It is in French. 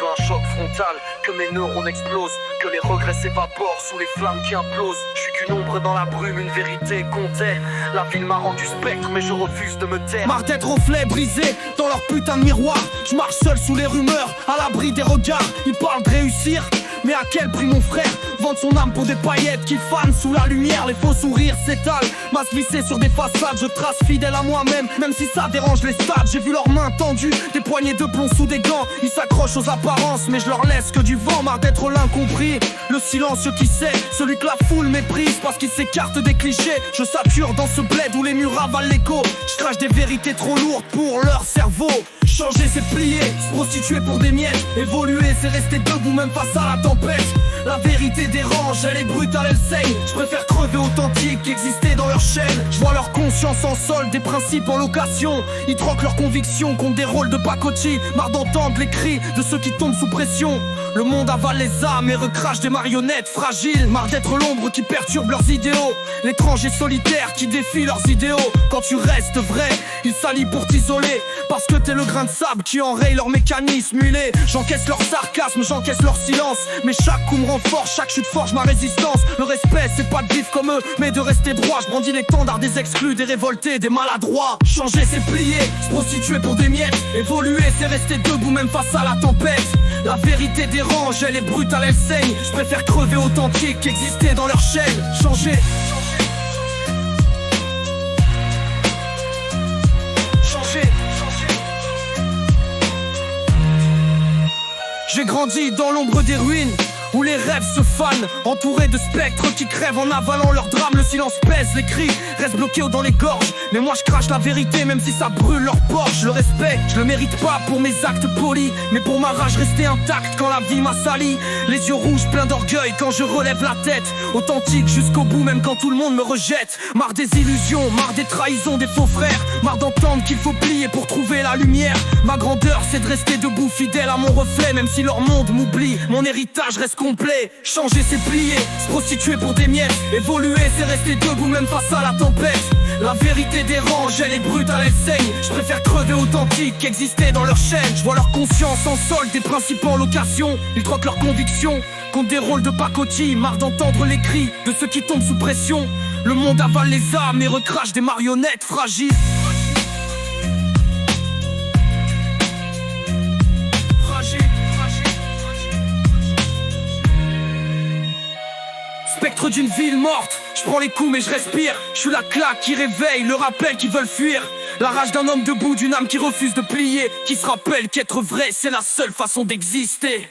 veux un choc frontal, que mes neurones explosent, que les regrets s'évaporent sous les flammes qui implosent. Je suis qu'une ombre dans la brume, une vérité comptait. La ville m'a rendu spectre, mais je refuse de me taire. Marre d'être reflet brisé dans leur putain de miroir. Je marche seul sous les rumeurs, à l'abri des regards. Ils parlent de réussir, mais à quel prix mon frère? Vendre son âme pour des paillettes qui fanent sous la lumière. Les faux sourires s'étalent, masse vissée sur des façades. Je trace fidèle à moi-même, même si ça dérange les stades. J'ai vu leurs mains tendues, des poignées de plomb sous des gants. Ils s'accrochent aux apparences, mais je leur laisse que du vent. Marre d'être l'incompris, le silencieux qui sait, celui que la foule méprise parce qu'il s'écarte des clichés. Je sature dans ce bled où les murs avalent l'écho. Je crache des vérités trop lourdes pour leur cerveau. Changer c'est plier, se prostituer pour des miettes. Évoluer c'est rester debout même face à la tempête. La vérité dérange, elle est brutale, elle saigne. Je préfère crever authentique qu'exister dans leur chaîne. Je vois leur conscience en solde, des principes en location. Ils troquent leurs convictions contre des rôles de pacotille. Marre d'entendre les cris de ceux qui tombent sous pression. Le monde avale les âmes et recrache des marionnettes fragiles. Marre d'être l'ombre qui perturbe leurs idéaux. L'étranger solitaire qui défie leurs idéaux. Quand tu restes vrai, ils s'allient pour t'isoler. Parce que t'es le grain de sable qui enraye leur mécanisme huilé. J'encaisse leur sarcasme, j'encaisse leur silence. Mais chaque coup me renforce, chaque chute forge ma résistance. Le respect c'est pas de vivre comme eux, mais de rester droit. Je brandis l'étendard des exclus, des révoltés, des maladroits. Changer c'est plier, se prostituer pour des miettes. Évoluer c'est rester debout même face à la tempête. La vérité dérange, elle est brutale, elle saigne. Je préfère crever authentique qu'exister dans leur chaîne. Changer. J'ai grandi dans l'ombre des ruines où les rêves se fanent, entourés de spectres qui crèvent en avalant leur drame. Le silence pèse, les cris restent bloqués dans les gorges. Mais moi je crache la vérité même si ça brûle leur Porsche. Le respect, je le mérite pas pour mes actes polis, mais pour ma rage rester intacte quand la vie m'a sali. Les yeux rouges pleins d'orgueil quand je relève la tête. Authentique jusqu'au bout même quand tout le monde me rejette. Marre des illusions, marre des trahisons des faux frères. Marre d'entendre qu'il faut plier pour trouver la lumière. Ma grandeur c'est de rester debout fidèle à mon reflet. Même si leur monde m'oublie, mon héritage reste complet. Changer c'est plier, se prostituer pour des miettes. Évoluer c'est rester debout même face à la tempête. La vérité dérange, elle est brutale, elle saigne. Je préfère crever authentique qu'exister dans leur chaîne. Je vois leur conscience en solde, des principes en location. Ils troquent leurs convictions contre des rôles de pacotille. Marre d'entendre les cris de ceux qui tombent sous pression. Le monde avale les âmes et recrache des marionnettes fragiles. Spectre d'une ville morte, je prends les coups mais je respire. Je suis la claque qui réveille, le rappel qui veulent fuir. La rage d'un homme debout, d'une âme qui refuse de plier. Qui se rappelle qu'être vrai c'est la seule façon d'exister.